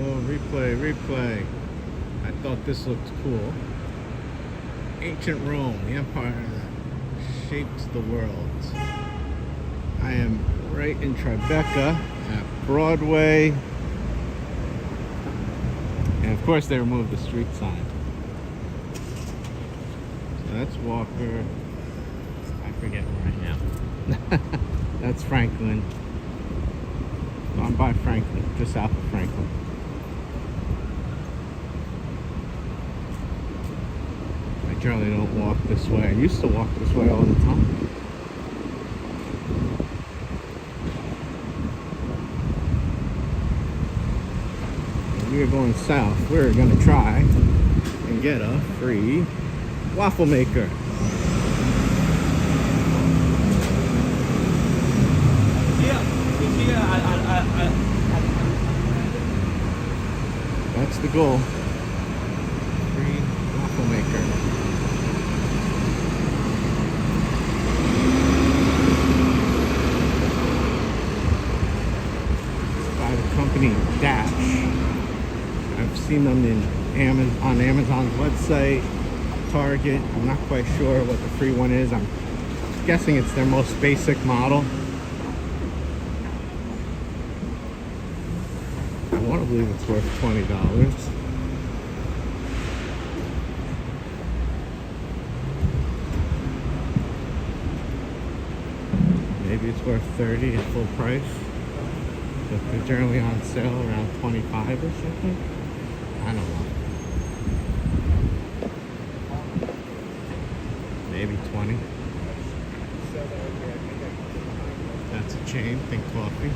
Oh, replay, replay. I thought this looked cool. Ancient Rome, the empire that shaped the world. I am right in Tribeca at Broadway. And of course they removed the street sign. So that's Walker. I forget where I am. That's Franklin. So I'm by Franklin, just south of Franklin. I generally don't walk this way. I used to walk this way all the time. We are going south. We're going to try and get a free waffle maker. That's the goal. Free waffle maker. By the company Dash. I've seen them on Amazon's website, Target. I'm not quite sure what the free one is. I'm guessing it's their most basic model. I want to believe it's worth $20. Maybe it's worth $30 at full price. But they're generally on sale around $25 or something. I don't know. Maybe 20. That's a chain. Think coffee.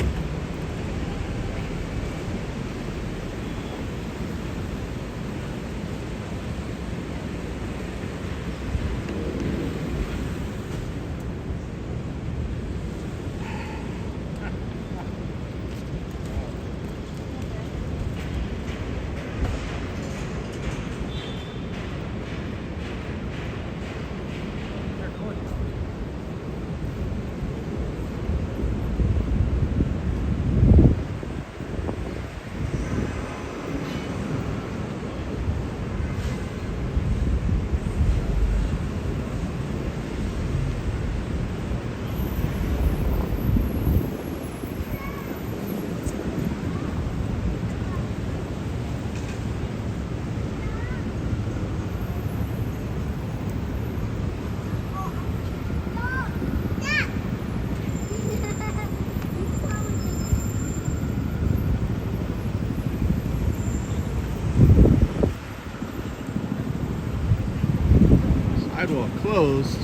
Sidewalk closed.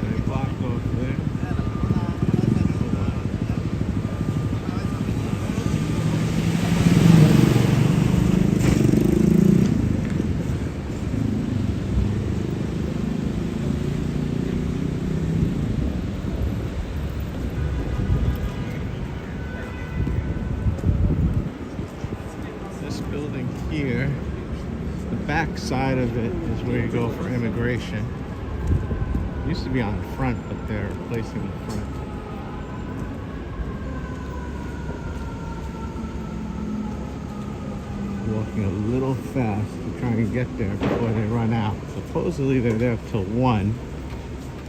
And I blocked over there. This building here, the back side of it is where you go for immigration. It used to be on the front, but they're replacing the front. Walking a little fast to try and get there before they run out. Supposedly they're there till 1,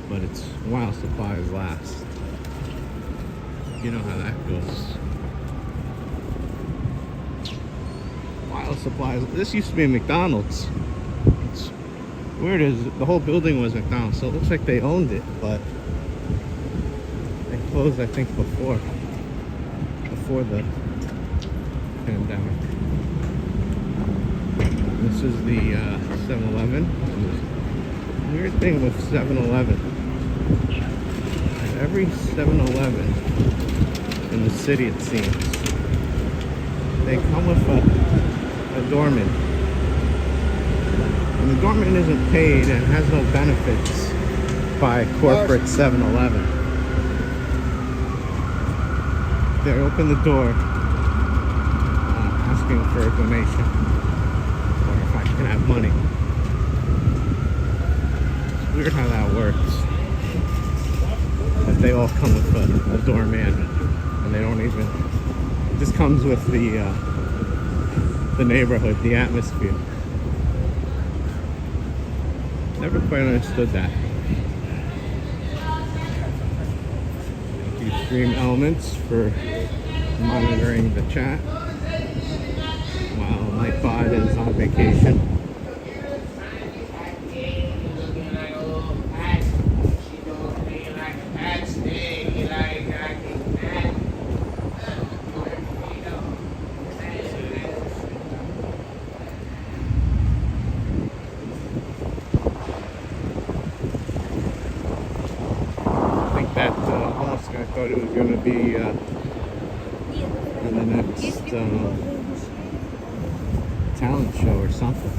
but it's while supplies last. You know how that goes. While supplies. This used to be a McDonald's. It's weird is the whole building was McDonald's, so it looks like they owned it, but they closed I think before the pandemic. This is the 7-Eleven. Weird thing with 7-Eleven. At every 7-Eleven in the city, it seems, they come with a doorman. And the doorman isn't paid and has no benefits by corporate 7-Eleven. They open the door asking for a donation, or if I can have money. It's weird how that works. But they all come with a doorman, and they don't even Just comes with the neighborhood, the atmosphere. Never quite understood that. Thank you, Stream Elements, for monitoring the chat while Nightbot is on vacation. I thought it was going to be in the next talent show or something.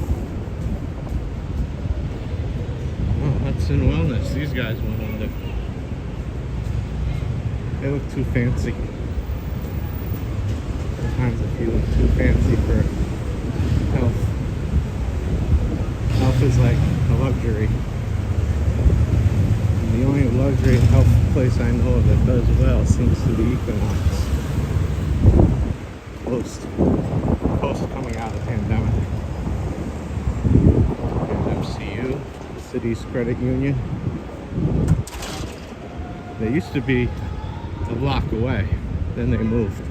Oh, Hudson Wellness. These guys went under. They look too fancy. Sometimes I feel look too fancy for health. Health is like a luxury. The only luxury health place I know of that does well seems to be Equinox. Post coming out of the pandemic. Here's MCU, the city's credit union. They used to be a block away, then they moved.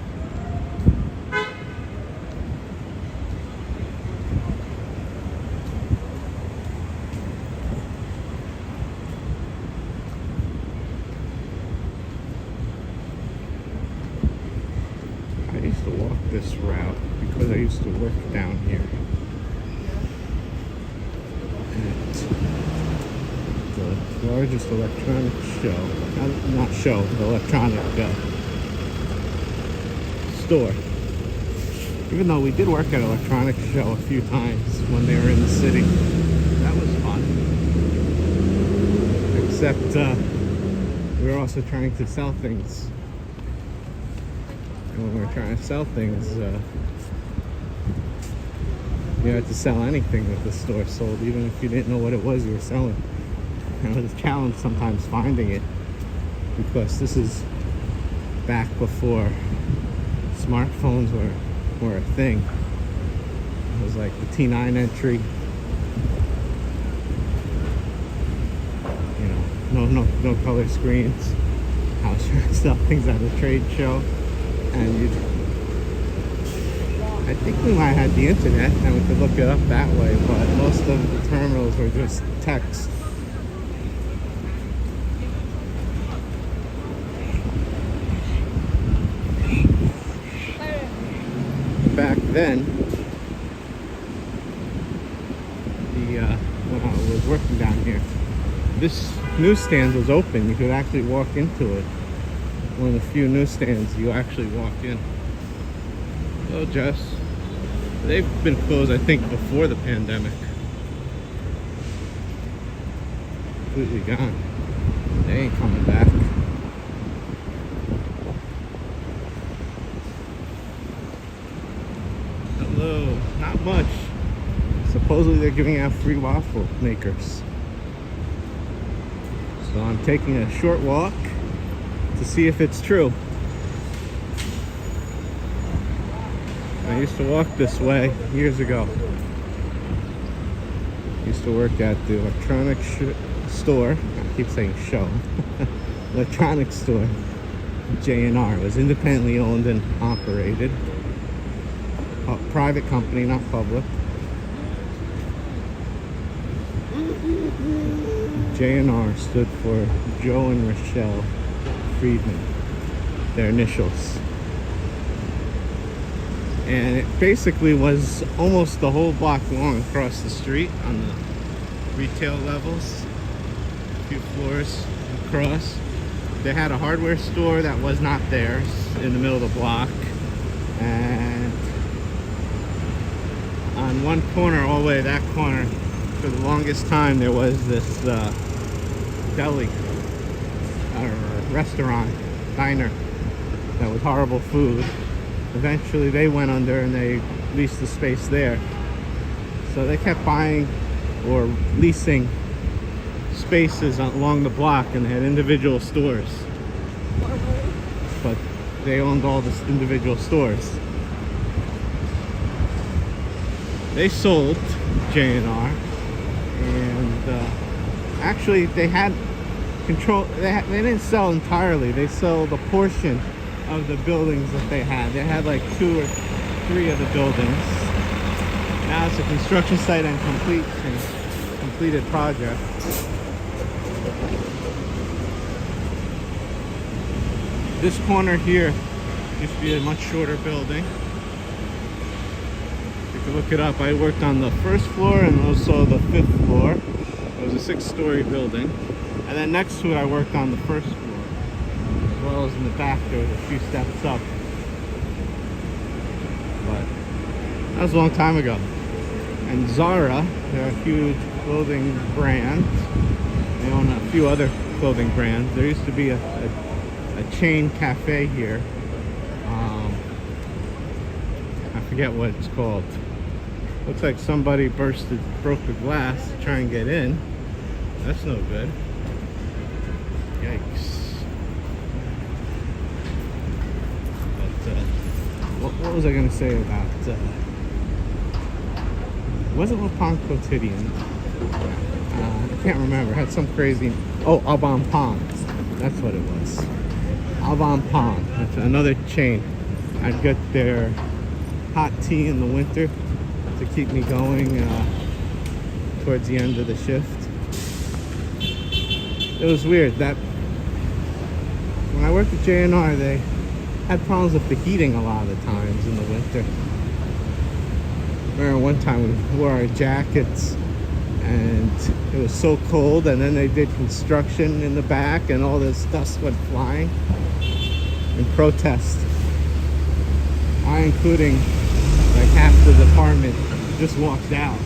I used to walk this route because I used to work down here at the largest electronic show, not show, the electronic store. Even though we did work at an electronic show a few times when they were in the city. That was fun. Except we were also trying to sell things. And when we were trying to sell things, you had to sell anything that the store sold, even if you didn't know what it was you were selling. And it was a challenge sometimes finding it, because this is back before smartphones were a thing. It was like the T9 entry. You know, no color screens. I was trying to sell things at a trade show. And I think we might have had the internet and we could look it up that way, but most of the terminals were just text. Back then, when I was working down here, this newsstand was open. You could actually walk into it. One of the few newsstands you actually walk in. Hello, Jess. They've been closed, I think, before the pandemic. Completely gone. They ain't coming back. Hello. Not much. Supposedly they're giving out free waffle makers. So I'm taking a short walk to see if it's true. I used to walk this way years ago. Used to work at the electronic store. I keep saying show. Electronic store. J&R. It was independently owned and operated. A private company, not public. J&R stood for Joe and Rochelle Friedman, their initials. And it basically was almost the whole block long across the street on the retail levels, a few floors across. They had a hardware store that was not theirs in the middle of the block, and on one corner, all the way that corner, for the longest time there was this deli or restaurant, diner, that was horrible food. Eventually they went under and they leased the space there. So they kept buying or leasing spaces along the block, and they had individual stores. But they owned all the individual stores. They sold J&R, and actually they had control. They didn't sell entirely. They sold a portion of the buildings that they had. They had like 2 or 3 of the buildings. Now it's a construction site and completed project. This corner here used to be a much shorter building. You can look it up. I worked on the 1st floor and also the 5th floor. It was a 6-story building. And then next to it, I worked on the 1st floor. As well as in the back, there was a few steps up. But that was a long time ago. And Zara, they're a huge clothing brand. They own a few other clothing brands. There used to be a chain cafe here. I forget what it's called. Looks like somebody broke the glass to try and get in. That's no good. Yikes. But what was I gonna say about wasn't Le Pont Quotidien? I can't remember. It had some crazy. Oh, Avant Pont. That's what it was. Avant Pont. That's another chain. I'd get their hot tea in the winter to keep me going towards the end of the shift. It was weird that when I worked at J&R, they had problems with the heating a lot of the times in the winter. I remember one time we wore our jackets and it was so cold, and then they did construction in the back and all this dust went flying in protest. I, including like half the department, just walked out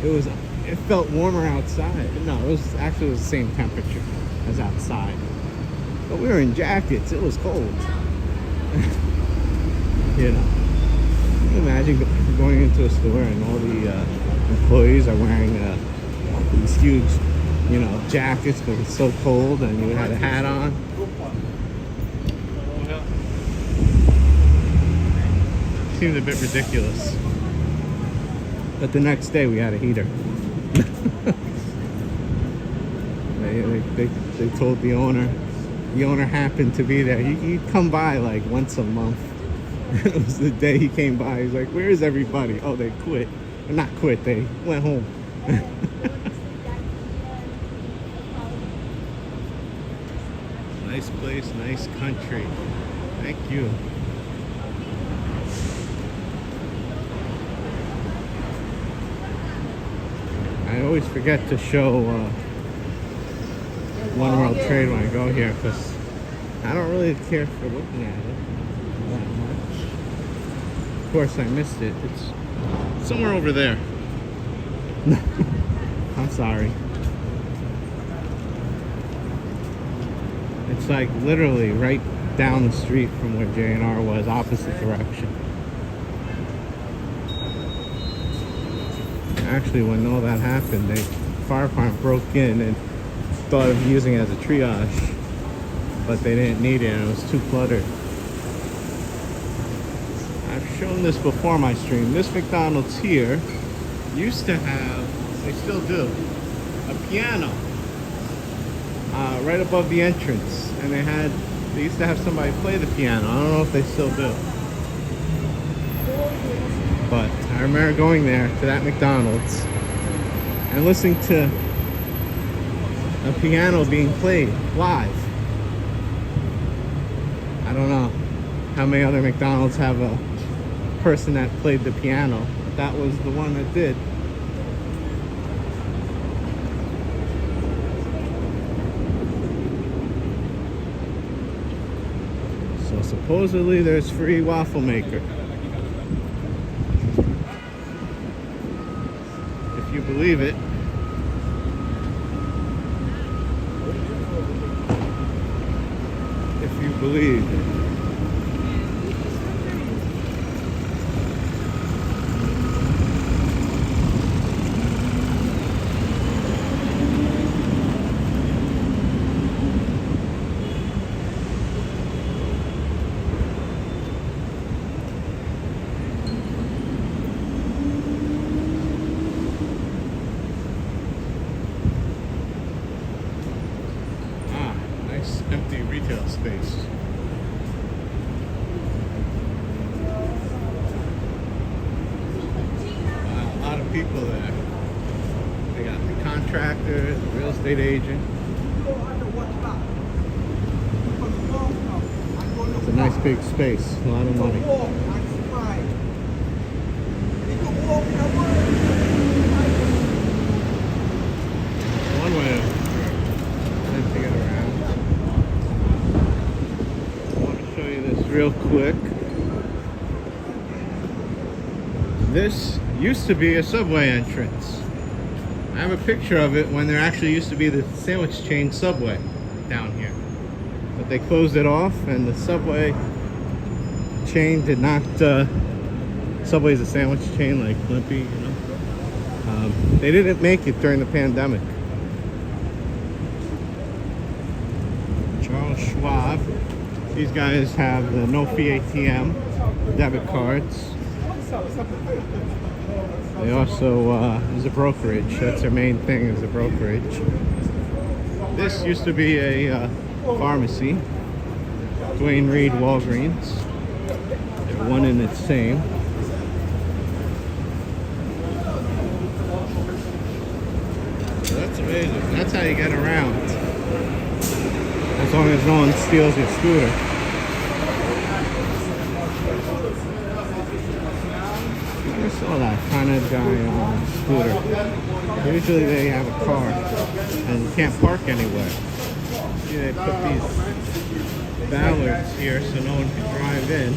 because it felt warmer outside. No, it was actually the same temperature as outside. But we were in jackets, it was cold. You know. Can you imagine going into a store and all the employees are wearing these huge, jackets because it's so cold, and you had a hat on. Seemed a bit ridiculous. But the next day we had a heater. They told the owner happened to be there. He'd come by like once a month. It was the day he came by. He's like, "Where is everybody?" Oh, they quit. Not quit, they went home. Nice place, nice country. Thank you. I always forget to show One World Trade when I go here because I don't really care for looking at it that much. Of course, I missed it. It's somewhere over there. I'm sorry. It's like literally right down the street from where J&R was, opposite direction. Actually, when all that happened, the fire department broke in and thought of using it as a triage, but they didn't need it and it was too cluttered. I've shown this before my stream. This McDonald's here used to have, they still do, a piano right above the entrance, and they used to have somebody play the piano. I don't know if they still do, but I remember going there to that McDonald's and listening to a piano being played live. I don't know how many other McDonald's have a person that played the piano, but that was the one that did. So supposedly there's free waffle maker. If you believe it. If you believe. estate agent. It's a nice big space, a lot of money. One way to get around. I want to show you this real quick. This used to be a Subway entrance. I have a picture of it when there actually used to be the sandwich chain Subway down here. But they closed it off, and the Subway chain did not, Subway's a sandwich chain like Blimpie, you know. They didn't make it during the pandemic. Charles Schwab. These guys have the no-fee ATM, debit cards. They also, is a brokerage. That's their main thing, is a brokerage. This used to be a pharmacy. Dwayne Reed Walgreens. They're one and the same. So that's amazing. That's how you get around. As long as no one steals your scooter. I saw that kind of guy on a scooter. Usually they have a car and you can't park anywhere. See, they put these ballards here so no one can drive in.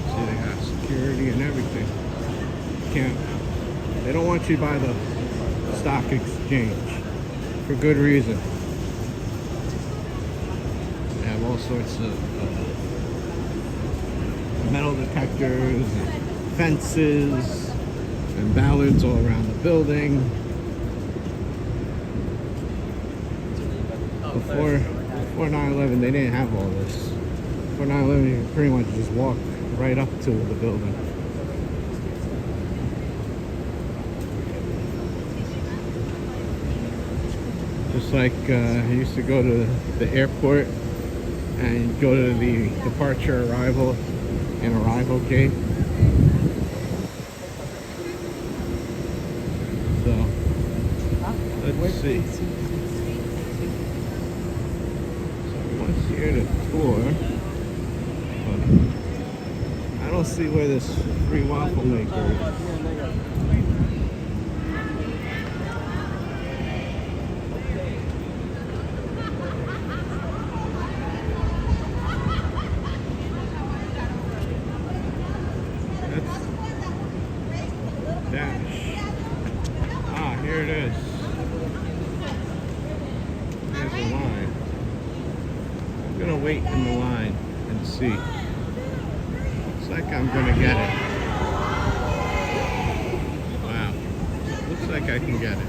See, they got security and everything. They don't want you by the stock exchange for good reason. They have all sorts of metal detectors and fences and ballards all around the building. Before 9/11, they didn't have all this. Before 9/11, you pretty much just walk right up to the building. Just like I used to go to the airport and go to the departure, arrival, and arrival gate. So, let's see. So everyone's here to tour. But I don't see where this free waffle maker is. Here it is. There's a line. I'm gonna wait in the line and see. Looks like I'm gonna get it. Wow. Looks like I can get it.